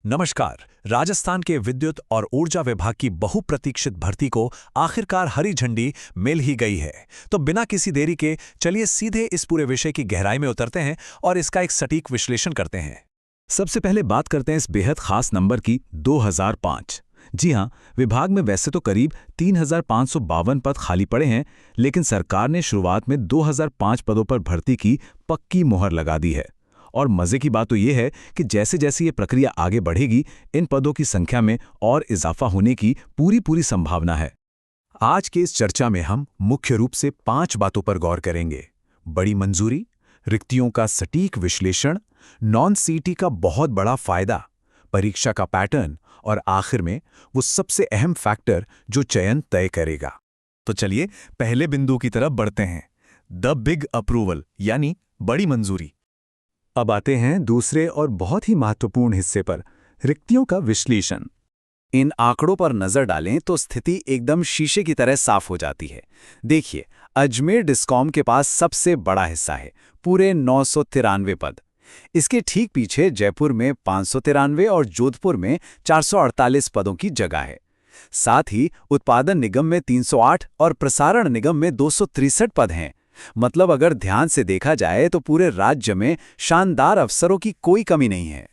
नमस्कार। राजस्थान के विद्युत और ऊर्जा विभाग की बहुप्रतीक्षित भर्ती को आखिरकार हरी झंडी मिल ही गई है। तो बिना किसी देरी के चलिए सीधे इस पूरे विषय की गहराई में उतरते हैं और इसका एक सटीक विश्लेषण करते हैं। सबसे पहले बात करते हैं इस बेहद खास नंबर की, 2005। जी हां, विभाग में वैसे तो करीब 3,552 पद खाली पड़े हैं, लेकिन सरकार ने शुरुआत में 2005 पदों पर भर्ती की पक्की मुहर लगा दी है। और मजे की बात तो यह है कि जैसे जैसे ये प्रक्रिया आगे बढ़ेगी, इन पदों की संख्या में और इजाफा होने की पूरी संभावना है। आज के इस चर्चा में हम मुख्य रूप से 5 बातों पर गौर करेंगे। बड़ी मंजूरी, रिक्तियों का सटीक विश्लेषण, नॉन सीटी का बहुत बड़ा फायदा, परीक्षा का पैटर्न और आखिर में वो सबसे अहम फैक्टर जो चयन तय करेगा। तो चलिए पहले बिंदु की तरफ बढ़ते हैं, द बिग अप्रूवल यानी बड़ी मंजूरी। अब आते हैं दूसरे और बहुत ही महत्वपूर्ण हिस्से पर, रिक्तियों का विश्लेषण। इन आंकड़ों पर नजर डालें तो स्थिति एकदम शीशे की तरह साफ हो जाती है। देखिए, अजमेर डिस्कॉम के पास सबसे बड़ा हिस्सा है, पूरे 993 पद। इसके ठीक पीछे जयपुर में 593 और जोधपुर में 448 पदों की जगह है। साथ ही उत्पादन निगम में 308 और प्रसारण निगम में 263 पद हैं। मतलब अगर ध्यान से देखा जाए तो पूरे राज्य में शानदार अफसरों की कोई कमी नहीं है।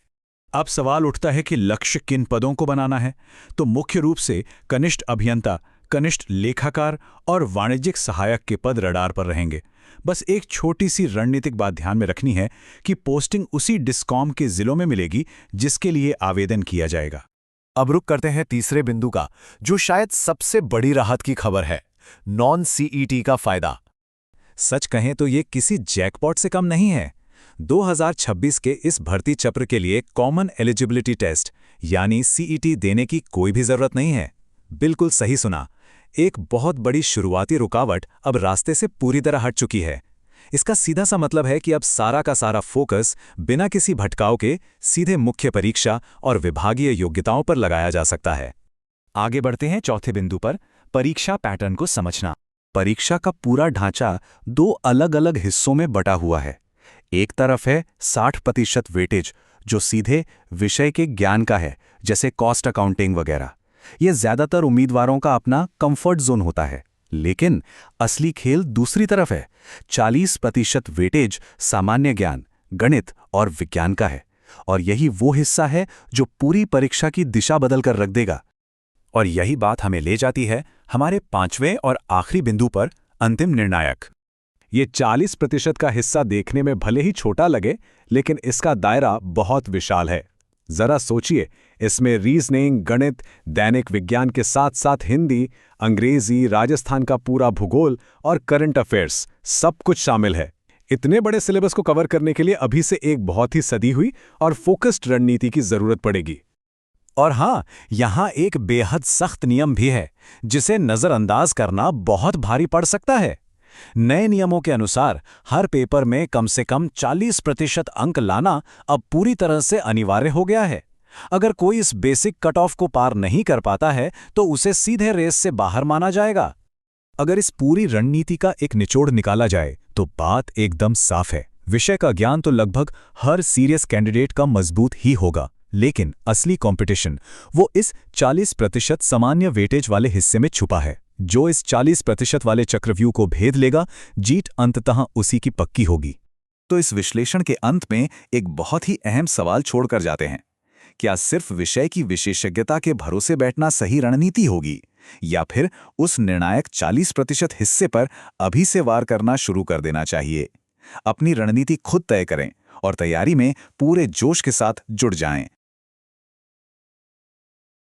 अब सवाल उठता है कि लक्ष्य किन पदों को बनाना है। तो मुख्य रूप से कनिष्ठ अभियंता, कनिष्ठ लेखाकार और वाणिज्यिक सहायक के पद रडार पर रहेंगे। बस एक छोटी सी रणनीतिक बात ध्यान में रखनी है कि पोस्टिंग उसी डिस्कॉम के जिलों में मिलेगी जिसके लिए आवेदन किया जाएगा। अब रुक करते हैं तीसरे बिंदु का, जो शायद सबसे बड़ी राहत की खबर है, नॉन सीईटी का फायदा। सच कहें तो ये किसी जैकपॉट से कम नहीं है। 2026 के इस भर्ती चक्र के लिए कॉमन एलिजिबिलिटी टेस्ट यानी सीईटी देने की कोई भी जरूरत नहीं है। बिल्कुल सही सुना, एक बहुत बड़ी शुरुआती रुकावट अब रास्ते से पूरी तरह हट चुकी है। इसका सीधा सा मतलब है कि अब सारा का सारा फोकस बिना किसी भटकाव के सीधे मुख्य परीक्षा और विभागीय योग्यताओं पर लगाया जा सकता है। आगे बढ़ते हैं चौथे बिंदु पर, परीक्षा पैटर्न को समझना। परीक्षा का पूरा ढांचा 2 अलग-अलग हिस्सों में बटा हुआ है। एक तरफ है 60% वेटेज, जो सीधे विषय के ज्ञान का है, जैसे कॉस्ट अकाउंटिंग वगैरह। यह ज्यादातर उम्मीदवारों का अपना कंफर्ट जोन होता है। लेकिन असली खेल दूसरी तरफ है। 40% वेटेज सामान्य ज्ञान, गणित और विज्ञान का है। और यही वो हिस्सा है जो पूरी परीक्षा की दिशा बदल कर रख देगा। और यही बात हमें ले जाती है हमारे 5वें और आखिरी बिंदु पर, अंतिम निर्णायक। ये 40% का हिस्सा देखने में भले ही छोटा लगे, लेकिन इसका दायरा बहुत विशाल है। जरा सोचिए, इसमें रीजनिंग, गणित, दैनिक विज्ञान के साथ साथ हिंदी, अंग्रेजी, राजस्थान का पूरा भूगोल और करंट अफेयर्स सब कुछ शामिल है। इतने बड़े सिलेबस को कवर करने के लिए अभी से एक बहुत ही सदी हुई और फोकस्ड रणनीति की जरूरत पड़ेगी। और हां, यहां एक बेहद सख्त नियम भी है, जिसे नजरअंदाज करना बहुत भारी पड़ सकता है। नए नियमों के अनुसार हर पेपर में कम से कम 40% अंक लाना अब पूरी तरह से अनिवार्य हो गया है। अगर कोई इस बेसिक कट ऑफ को पार नहीं कर पाता है तो उसे सीधे रेस से बाहर माना जाएगा। अगर इस पूरी रणनीति का एक निचोड़ निकाला जाए तो बात एकदम साफ है। विषय का ज्ञान तो लगभग हर सीरियस कैंडिडेट का मजबूत ही होगा, लेकिन असली कंपटीशन वो इस 40% सामान्य वेटेज वाले हिस्से में छुपा है। जो इस 40% वाले चक्रव्यूह को भेद लेगा, जीत अंततः उसी की पक्की होगी। तो इस विश्लेषण के अंत में एक बहुत ही अहम सवाल छोड़कर जाते हैं। क्या सिर्फ विषय की विशेषज्ञता के भरोसे बैठना सही रणनीति होगी, या फिर उस निर्णायक 40% हिस्से पर अभी से वार करना शुरू कर देना चाहिए? अपनी रणनीति खुद तय करें और तैयारी में पूरे जोश के साथ जुट जाएं।